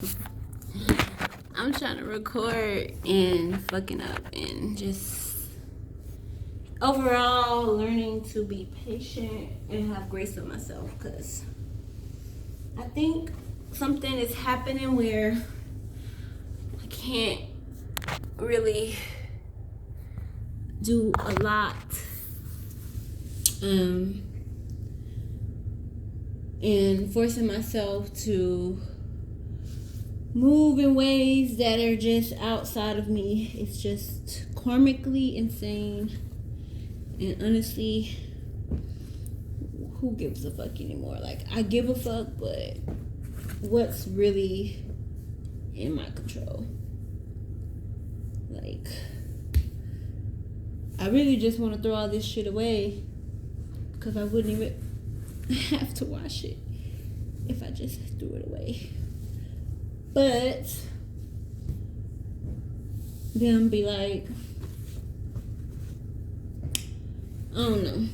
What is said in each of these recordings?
I'm trying to record and fucking up and just overall learning to be patient and have grace with myself, because I think something is happening where I can't really do a lot and forcing myself to move in ways that are just outside of me. It's just karmically insane, and honestly, who gives a fuck anymore? Like, I give a fuck, but what's really in my control? Like, I really just want to throw all this shit away, because I wouldn't even have to wash it if I just threw it away. But then be like, I don't know.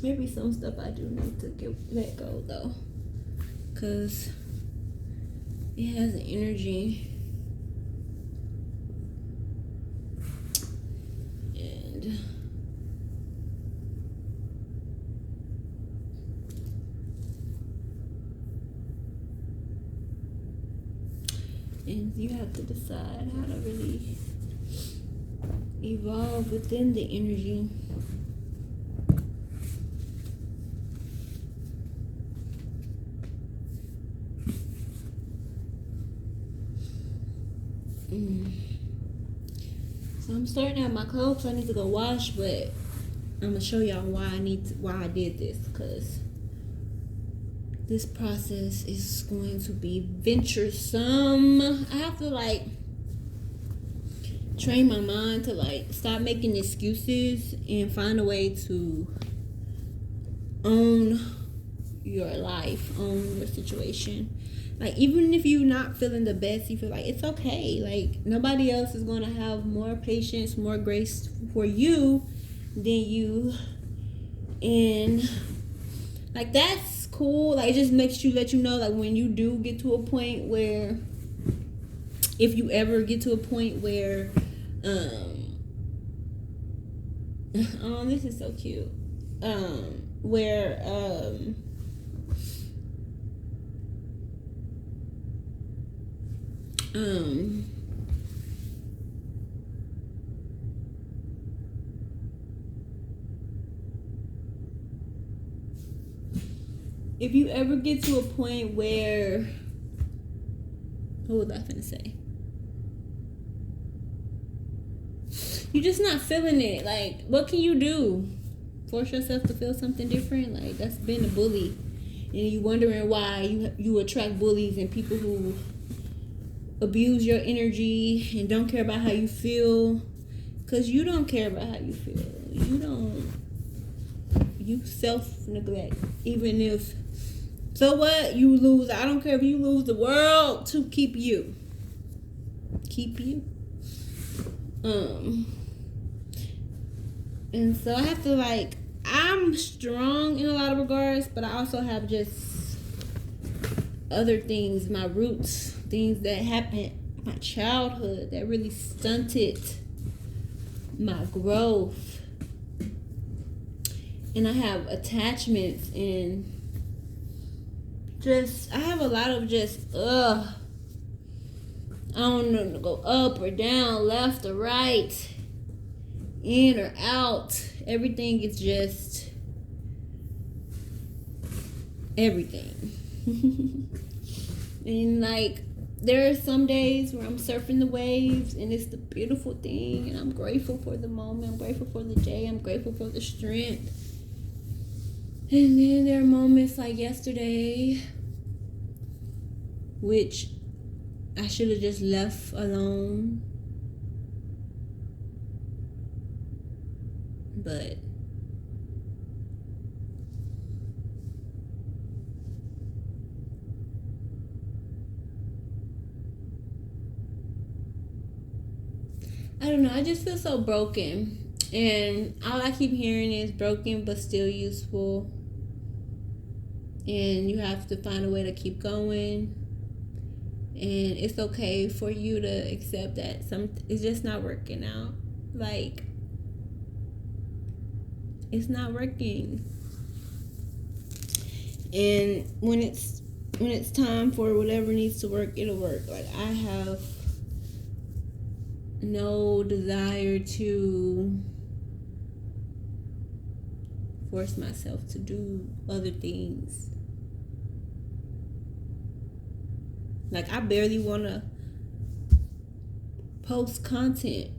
Maybe some stuff I do need to let go though, because it has an energy. And you have to decide how to really evolve within the energy. So I'm sorting out my clothes. I need to go wash, but I'm gonna show y'all why I did this, because this process is going to be venturesome. I have to train my mind to stop making excuses and find a way to own your life, own your situation. Like, even if you're not feeling the best, you feel like it's okay. Like, nobody else is going to have more patience, more grace for you than you. And that's cool. Like, it just makes you let you know, when you do get to a point where, if you ever get to a point where oh, this is so cute. Where if you ever get to a point where, what was I finna say? You're just not feeling it. Like, what can you do? Force yourself to feel something different? Like, that's been a bully. And you wondering why you attract bullies and people who abuse your energy and don't care about how you feel. Because you don't care about how you feel. You self-neglect. Even if, so what? You lose. I don't care if you lose the world to keep you. And so I have to I'm strong in a lot of regards, but I also have just other things, my roots, things that happened in my childhood that really stunted my growth. And I have attachments and I have a lot of I don't know to go up or down, left or right, in or out. Everything is just everything. And there are some days where I'm surfing the waves and it's the beautiful thing, and I'm grateful for the moment, I'm grateful for the day, I'm grateful for the strength. And then there are moments like yesterday, which I should have just left alone. But I don't know. I just feel so broken. And all I keep hearing is broken but still useful. And you have to find a way to keep going. And it's okay for you to accept that it's just not working out. Like, it's not working. And when it's time for whatever needs to work, it'll work. Like, I have no desire to force myself to do other things. Like, I barely want to post content.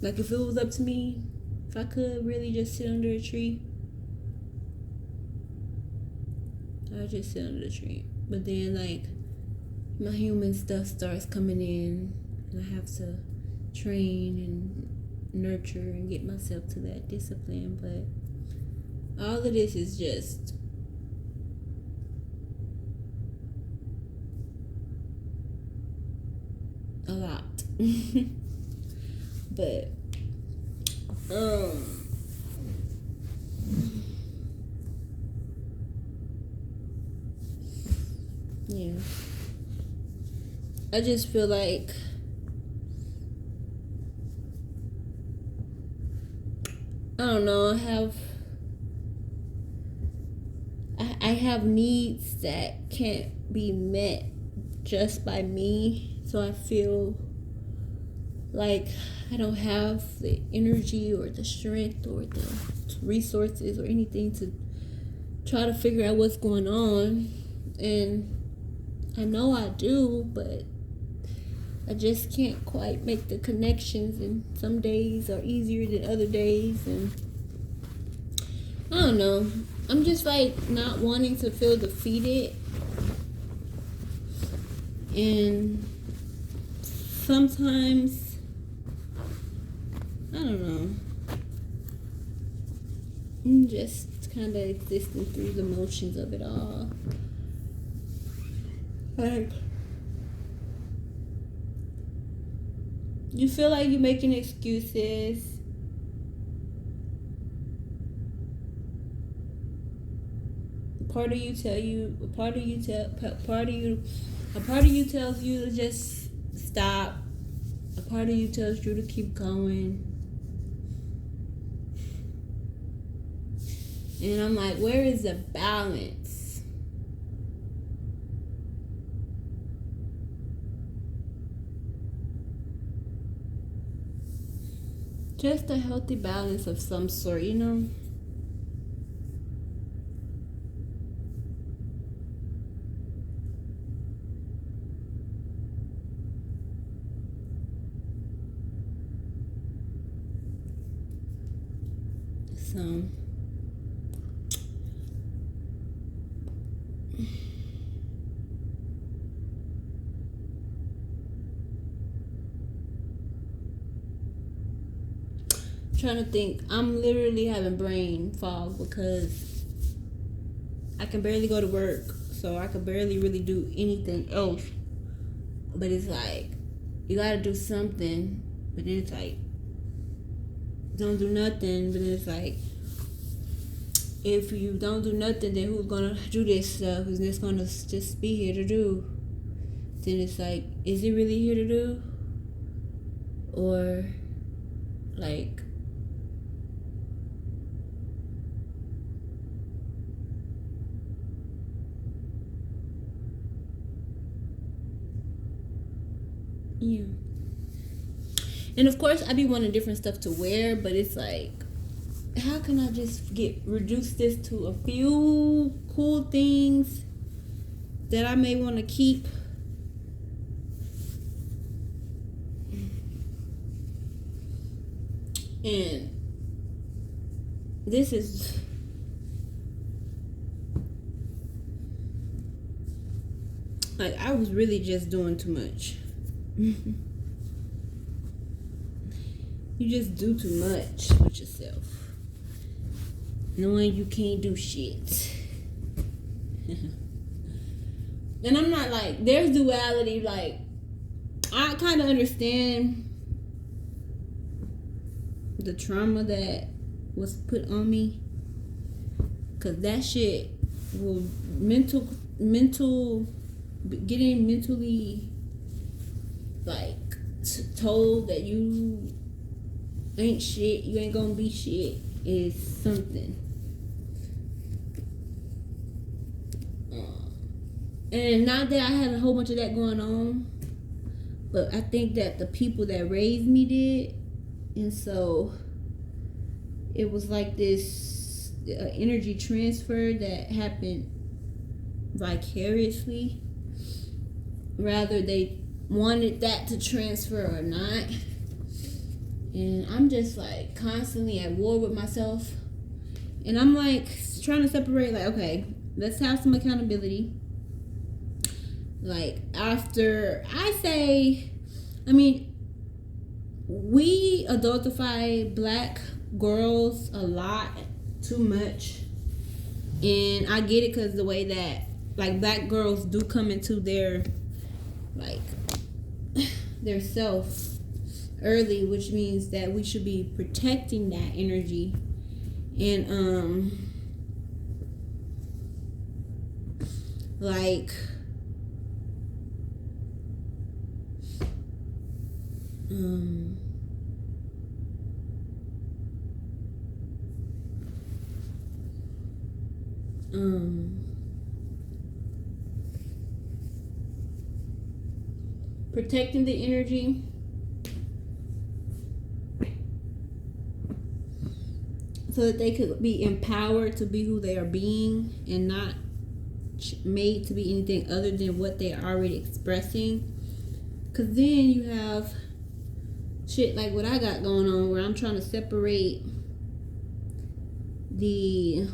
Like, if it was up to me, if I could really just sit under a tree, I'd just sit under the tree. But then, like, my human stuff starts coming in, and I have to train and nurture and get myself to that discipline. But all of this is just a lot. But yeah, I just feel like I don't know, I have needs that can't be met just by me. So I feel like I don't have the energy or the strength or the resources or anything to try to figure out what's going on. And I know I do, but I just can't quite make the connections, and some days are easier than other days, and I don't know. I'm just like not wanting to feel defeated, and sometimes I don't know. I'm just kind of existing through the motions of it all. Like, you feel like you're making excuses. Part of you tells you to just stop. A part of you tells you to keep going. And I'm like, where is the balance? Just a healthy balance of some sort, you know? So trying to think. I'm literally having brain fog because I can barely go to work, so I can barely really do anything else. But it's like, you gotta do something, but then it's like, don't do nothing. But then it's like, if you don't do nothing, then who's gonna do this stuff? Who's just gonna just be here to do? Then it's like, is it really here to do? Or like, yeah. And of course, I be wanting different stuff to wear, but it's like, how can I just reduce this to a few cool things that I may want to keep? And this is like, I was really just doing too much. You just do too much with yourself, knowing you can't do shit. And I'm not like, there's duality, like, I kind of understand the trauma that was put on me, because that shit will mental getting mentally like told that you ain't shit, you ain't gonna be shit, is something. And not that I had a whole bunch of that going on, but I think that the people that raised me did. And so it was like this energy transfer that happened vicariously. Rather they wanted that to transfer or not. And I'm just like constantly at war with myself. And I'm like trying to separate, like, okay, let's have some accountability. Like, after we adultify black girls a lot too much. And I get it, because the way that, like, black girls do come into their, like, their self early, which means that we should be protecting that energy. And, like, protecting the energy so that they could be empowered to be who they are being and not made to be anything other than what they are already expressing. Because then you have shit like what I got going on, where I'm trying to separate the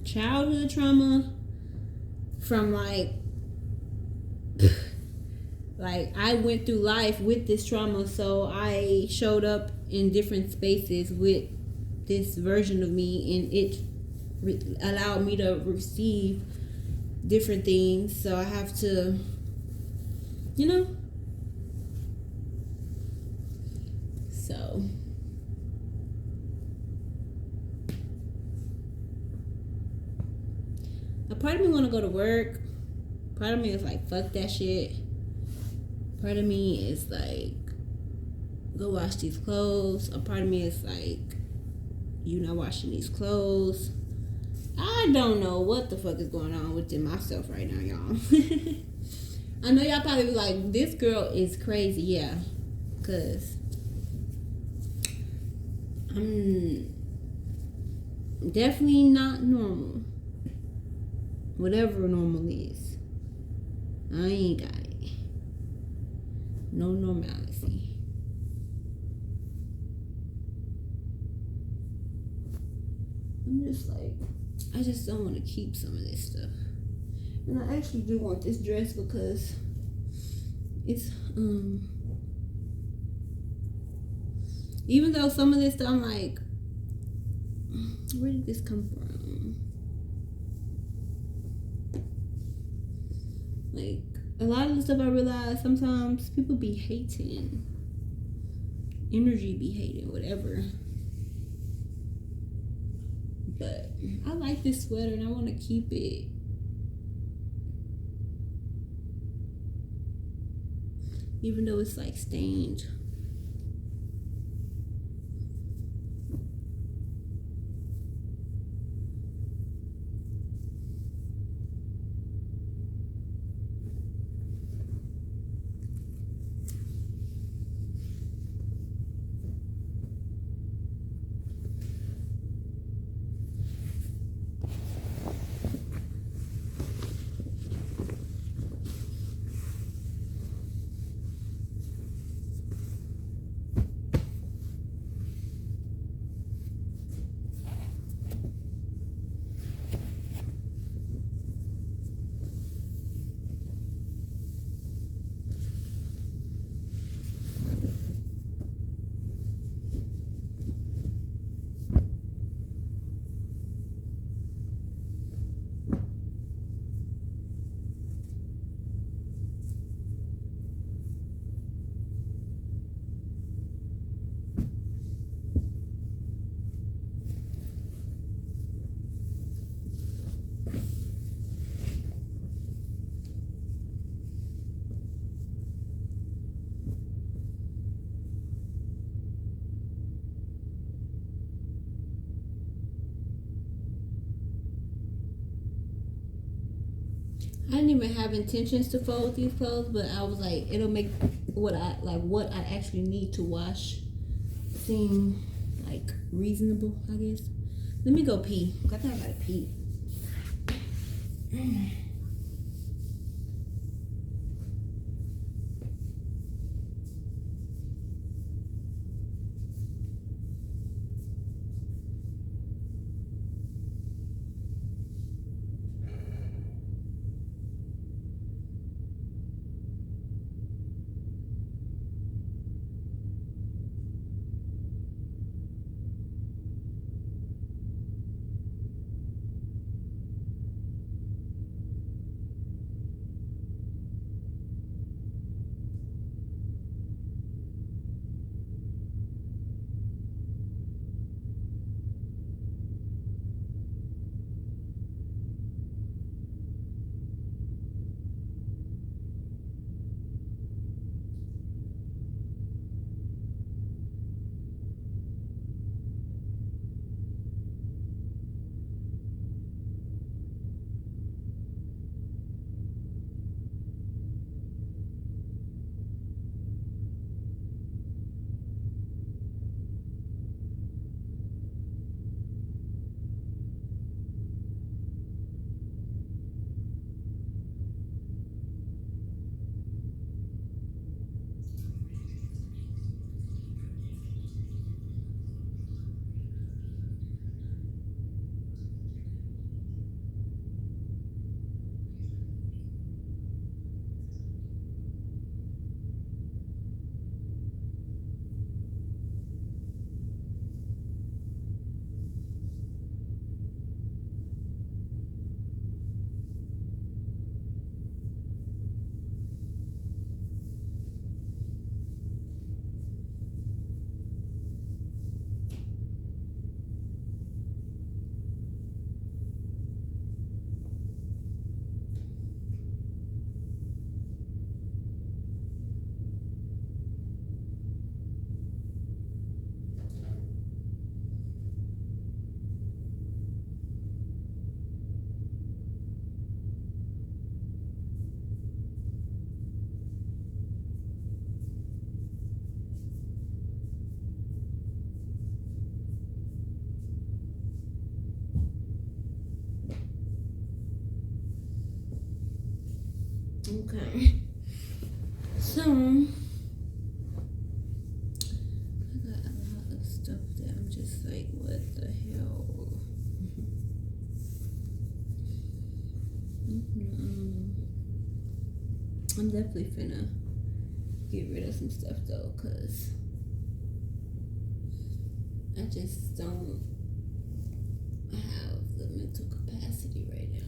childhood trauma from like I went through life with this trauma, so I showed up in different spaces with this version of me, and it allowed me to receive different things. So I have to, so a part of me want to go to work. Part of me is like, fuck that shit. Part of me is like, go wash these clothes. A part of me is like, you not washing these clothes. I don't know what the fuck is going on within myself right now, y'all. I know y'all probably be like, this girl is crazy. Yeah, because I'm definitely not normal. Whatever normal is, I ain't got it. No normality. I'm just like, I just don't want to keep some of this stuff. And I actually do want this dress because it's even though some of this stuff I'm like, where did this come from? Like, a lot of the stuff I realize, sometimes people be hating. Energy be hating, whatever. But I like this sweater and I want to keep it. Even though it's like stained. I didn't even have intentions to fold these clothes, but I was like, it'll make what I actually need to wash seem like reasonable, I guess. Let me go pee. I think I gotta pee. Okay. So I got a lot of stuff that I'm just like, what the hell? I'm definitely finna get rid of some stuff though, cause I just don't have the mental capacity right now.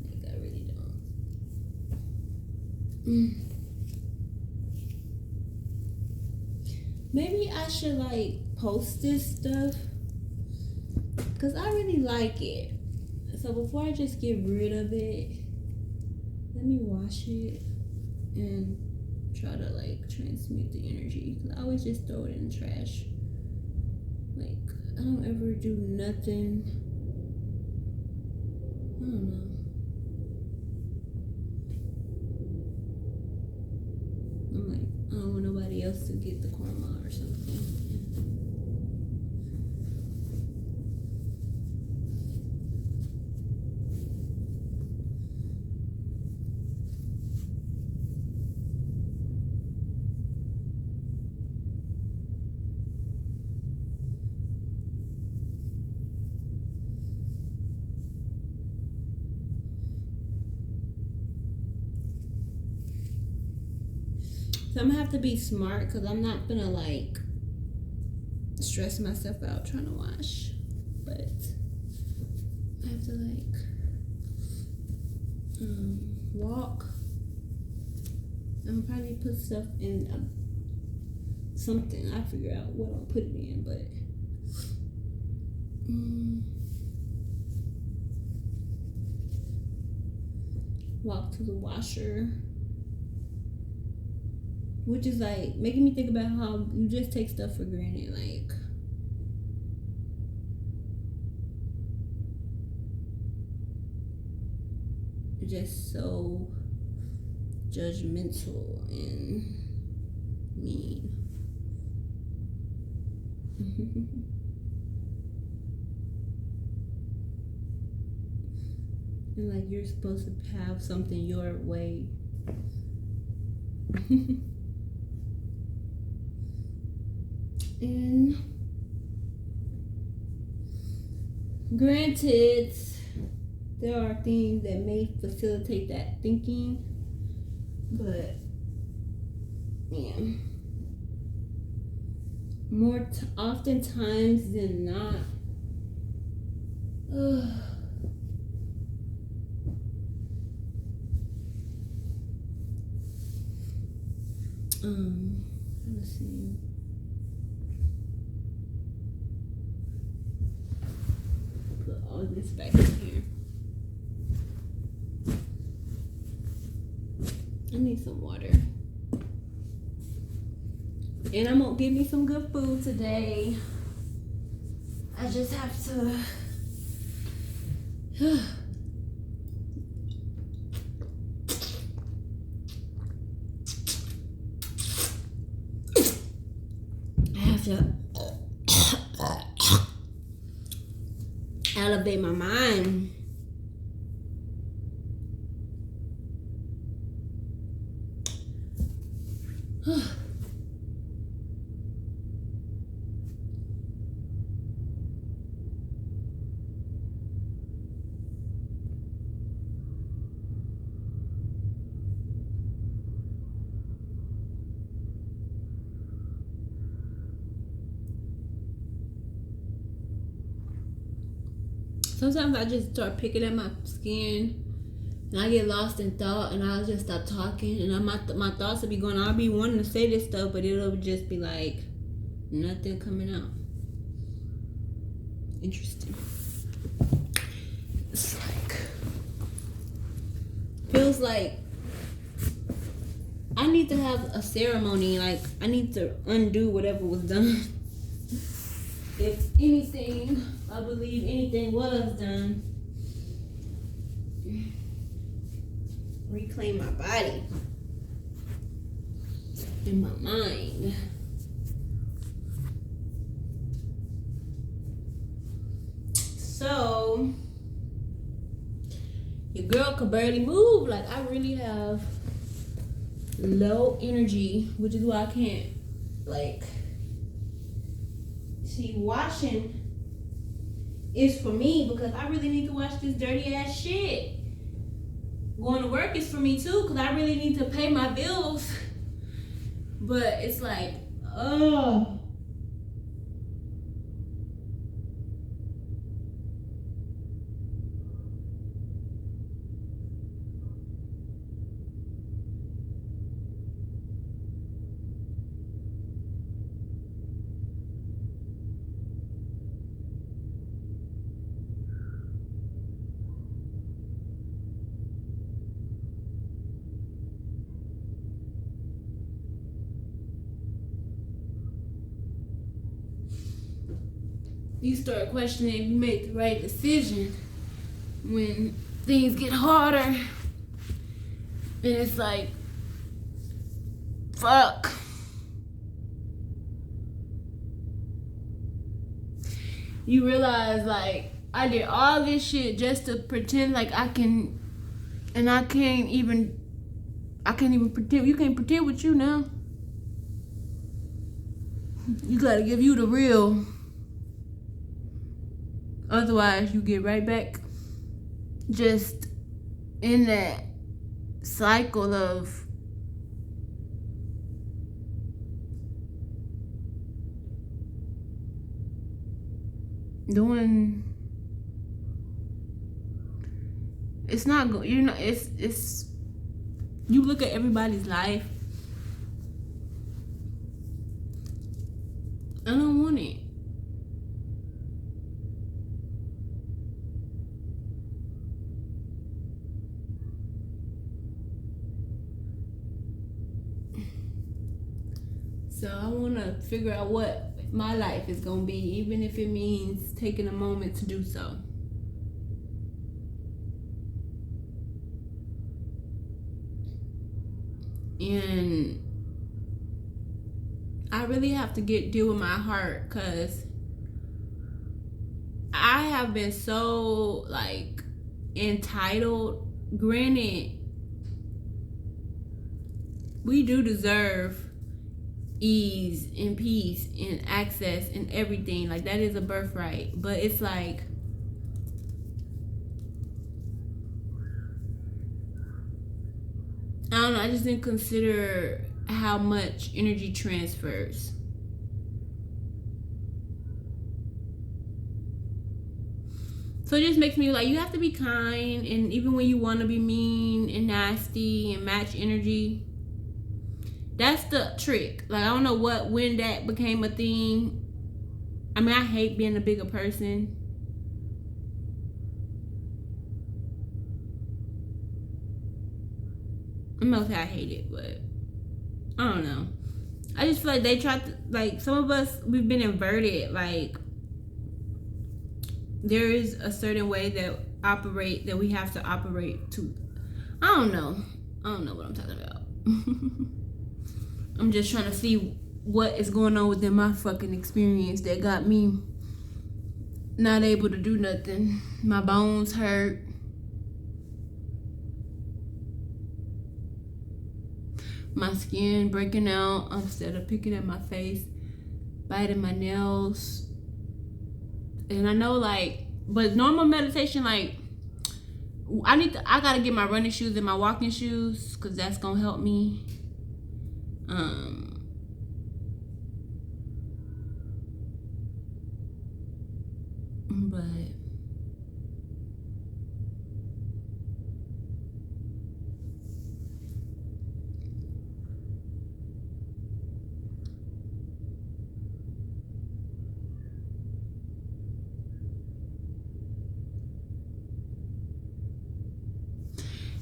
Like I really don't. Maybe I should like post this stuff because I really like it. So before I just get rid of it, let me wash it and try to like transmute the energy. Cause I always just throw it in the trash. Like I don't ever do nothing. I don't know. I'm like, I don't want nobody else to get the karma or something. So I'm gonna have to be smart because I'm not gonna like stress myself out trying to wash, but I have to like walk. I'm gonna probably put stuff in something. I figure out what I'll put it in, but walk to the washer. Which is like making me think about how you just take stuff for granted. Like, just so judgmental and mean. And like you're supposed to have something your way. And granted, there are things that may facilitate that thinking, but yeah, oftentimes than not, let's see. Put all this back in here. I need some water. And I'm gonna give me some good food today. I just have to elevate my mind. Sometimes I just start picking at my skin and I get lost in thought and I'll just stop talking and my thoughts will be going, I'll be wanting to say this stuff, but it'll just be like nothing coming out. Interesting. It's like, feels like I need to have a ceremony, like I need to undo whatever was done. If anything, I believe anything was done. Reclaim my body and my mind. So, your girl could barely move. Like, I really have low energy, which is why I can't, like, see, washing is for me because I really need to wash this dirty ass shit. Going to work is for me too because I really need to pay my bills. But it's like, oh. You start questioning if you make the right decision when things get harder. And it's like, fuck. You realize, like, I did all this shit just to pretend like I can, and I can't even pretend. You can't pretend with you now. You gotta give you the real. Otherwise, you get right back just in that cycle of doing. It's not good. You know, it's. You look at everybody's life. I don't want it. So I want to figure out what my life is going to be, even if it means taking a moment to do so. And I really have to deal with my heart, because I have been so like entitled. Granted, we do deserve ease and peace and access and everything. Like, that is a birthright. But it's like, I don't know, I just didn't consider how much energy transfers. So it just makes me like, you have to be kind, and even when you want to be mean and nasty and match energy, that's the trick. Like, I don't know when that became a thing. I mean, I hate being a bigger person. I'm not saying I hate it, but I don't know. I just feel like they tried to, like, some of us, we've been inverted. Like, there is a certain way that we have to operate to. I don't know what I'm talking about. I'm just trying to see what is going on within my fucking experience that got me not able to do nothing. My bones hurt. My skin breaking out instead of picking at my face, biting my nails. And I know, like, but normal meditation, like, I gotta get my running shoes and my walking shoes, because that's gonna help me. But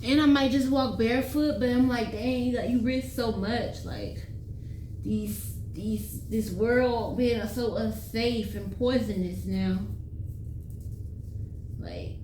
and I might just walk barefoot, but I'm like, dang, like, you risk so much. Like, this world being so unsafe and poisonous now. Like,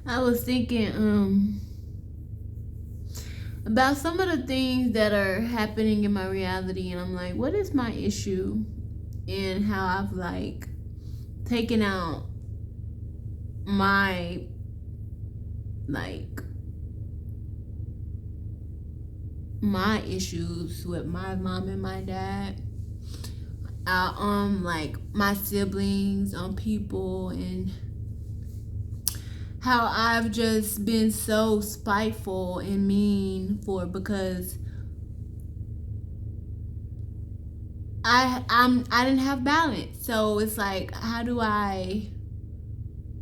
I was thinking about some of the things that are happening in my reality, and I'm like, what is my issue? And how I've like taken out my like my issues with my mom and my dad out on like my siblings, on people, and how I've just been so spiteful and mean because I didn't have balance. So it's like, how do I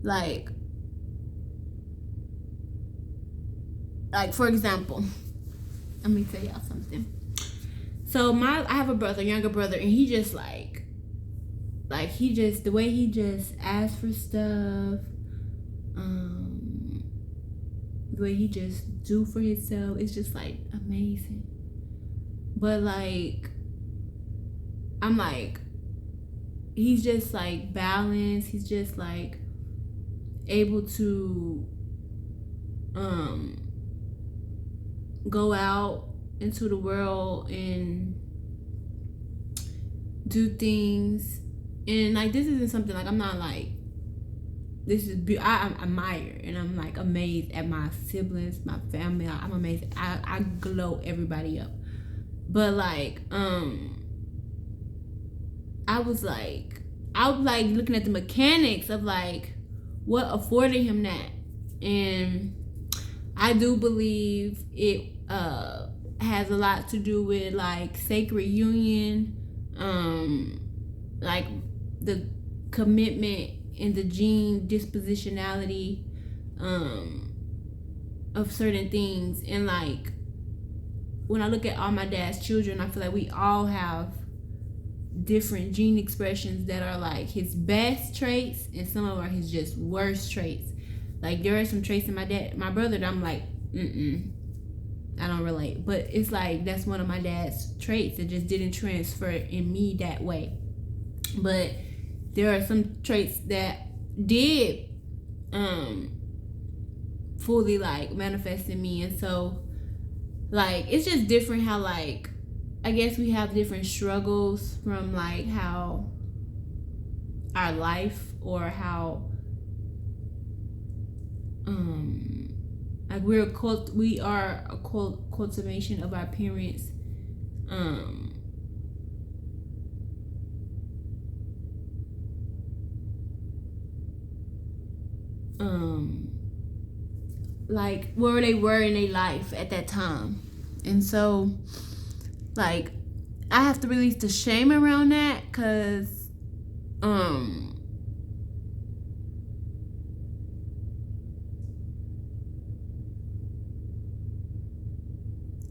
like for example, let me tell y'all something. So I have a brother, younger brother, and he just he just, the way he just asks for stuff, the way he just do for himself, it's just like amazing. But like, I'm like, he's just like balanced. He's just like able to go out into the world and do things. And like, this isn't something like, I'm not like, this is I admire and I'm like amazed at my siblings, my family. I'm amazed. I glow everybody up. But like I was like looking at the mechanics of like what afforded him that. And I do believe it has a lot to do with like sacred union, like the commitment and the gene dispositionality of certain things. And like, when I look at all my dad's children, I feel like we all have different gene expressions that are like his best traits, and some of them are his just worst traits. Like, there are some traits in my brother that I'm like, I don't relate. But it's like, that's one of my dad's traits that just didn't transfer in me that way. But there are some traits that did fully like manifest in me. And so like, it's just different how like, I guess we have different struggles from like how our life, or how like we are a cultivation of our parents like where they were in their life at that time. And so like, I have to release the shame around that, because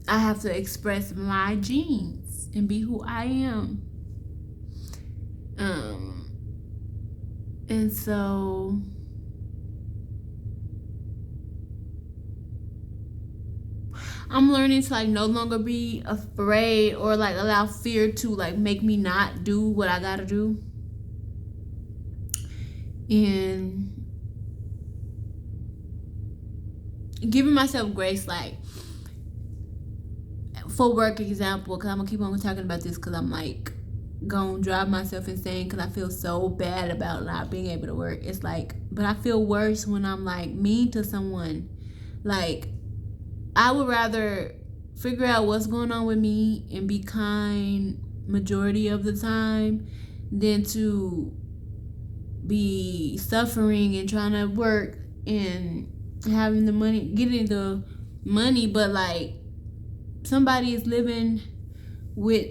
I have to express my genes and be who I am. And so I'm learning to like no longer be afraid or like allow fear to like make me not do what I gotta do. And giving myself grace, like for work example, because I'm gonna keep on talking about this, because I'm like gonna drive myself insane because I feel so bad about not being able to work. It's like, but I feel worse when I'm like mean to someone. Like, I would rather figure out what's going on with me and be kind majority of the time than to be suffering and trying to work and having the money, getting the money, but like somebody is living with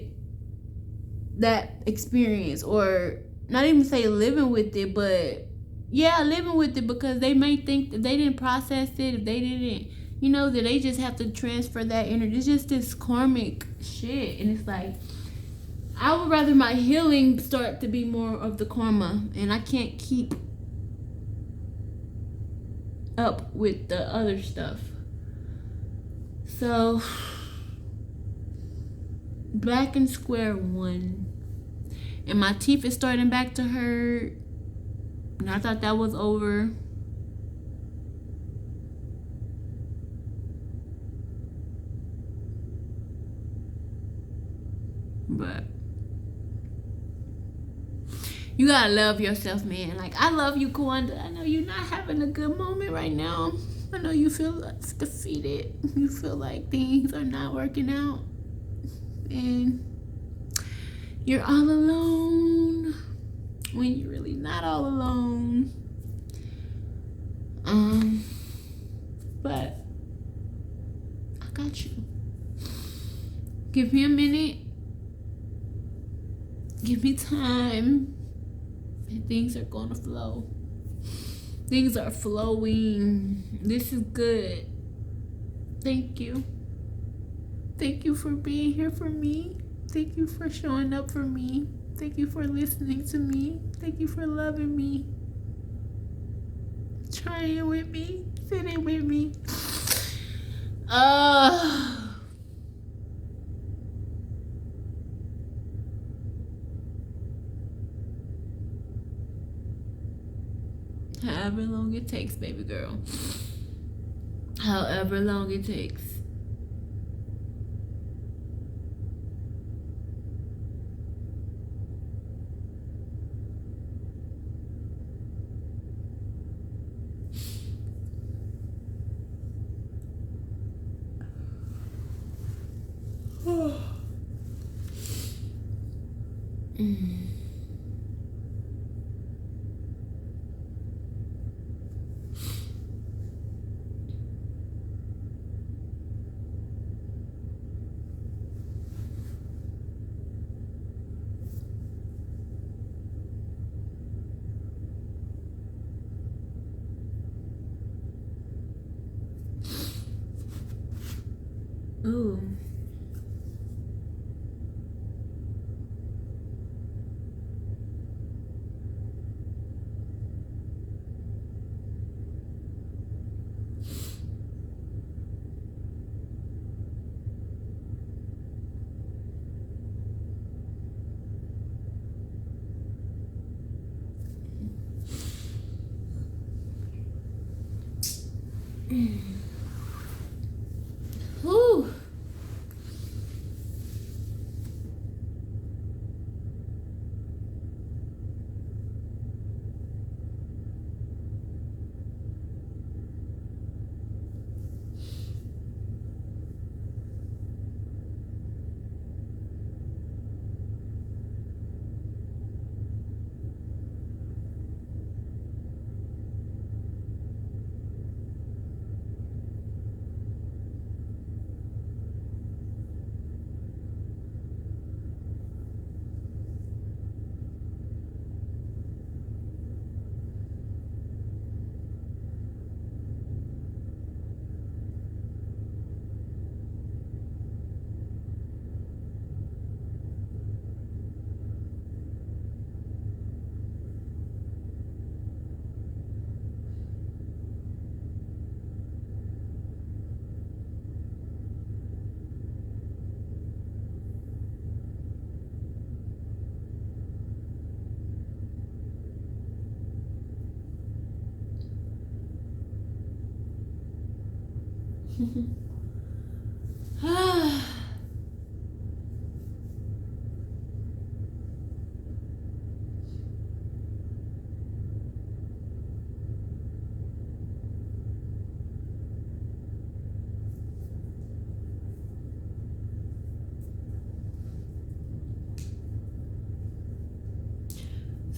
that experience, or not even say living with it, but yeah, living with it, because they may think that they didn't process it, if they didn't, that they just have to transfer that energy. It's just this karmic shit. And it's like, I would rather my healing start to be more of the karma, and I can't keep up with the other stuff. So, back in square one, and my teeth is starting back to hurt, And I thought that was over. But you gotta love yourself, man. Like, I love you, Kawanda. I know you're not having a good moment right now. I know you feel defeated. You feel like things are not working out. And you're all alone when you're really not all alone. But I got you. Give me a minute. Give me time. And things are gonna flow. Things are flowing. This is good. Thank you. Thank you for being here for me. Thank you for showing up for me. Thank you for listening to me. Thank you for loving me. Trying with me. Sitting with me. However long it takes, baby girl. However long it takes. Ooh. Whew.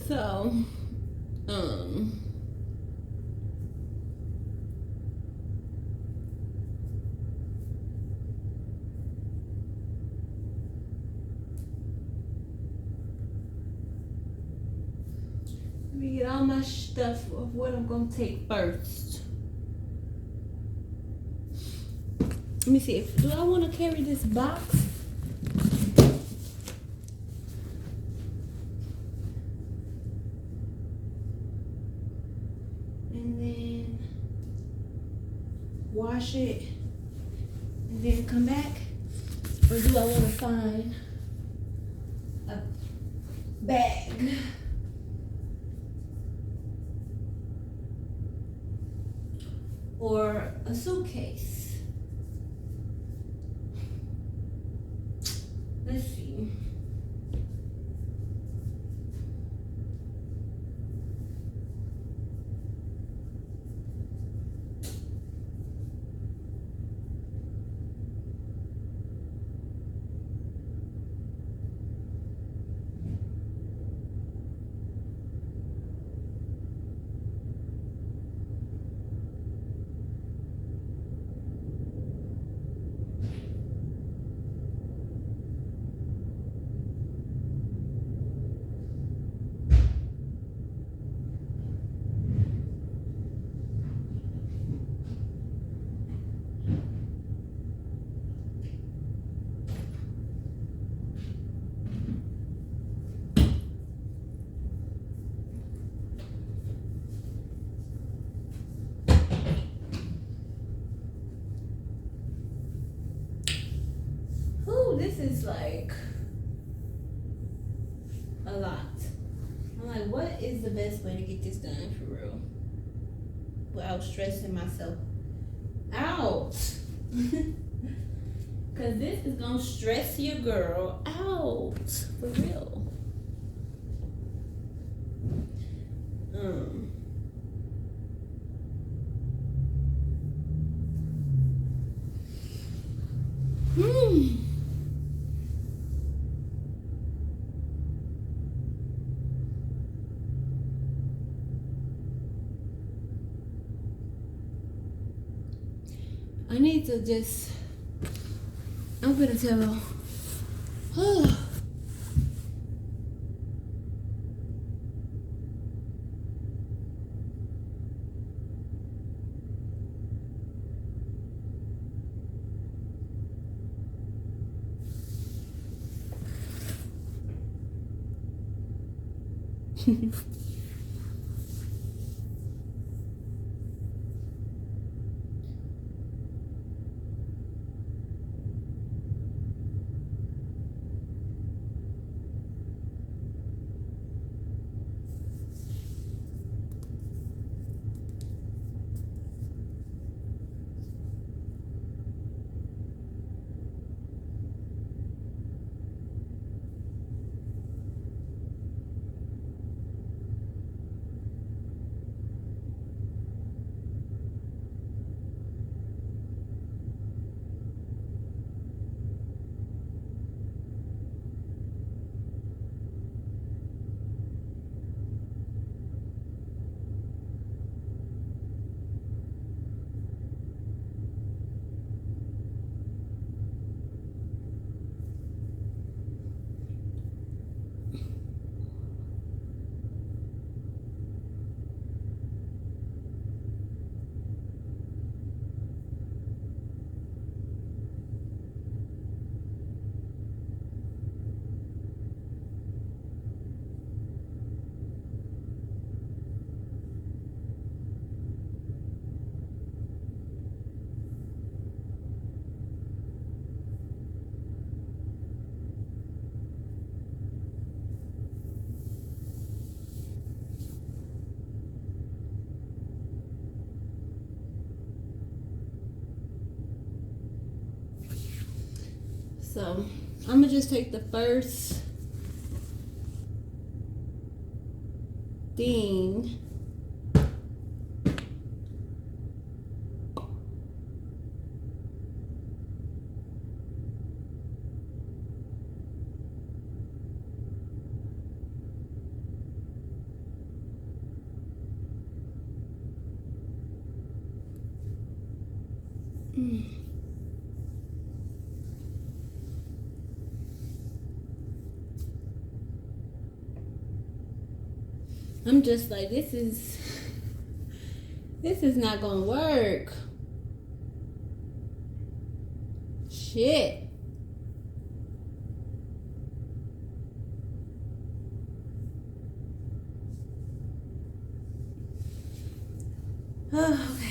So, let me get all my stuff of what I'm gonna take first. Let me see. Do I want to carry this box? And then wash it and then come back? Or do I want to find a bag? or a suitcase. Let's see. This is like a lot. I'm like, what is the best way to get this done for real without stressing myself out? Because this is gonna stress your girl out for real. I need to just, I'm gonna tell, so I'm gonna just take the first thing. I'm just like, this is not gonna work. Shit. Oh, okay.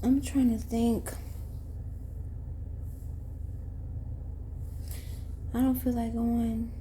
I'm trying to think. I don't feel like going.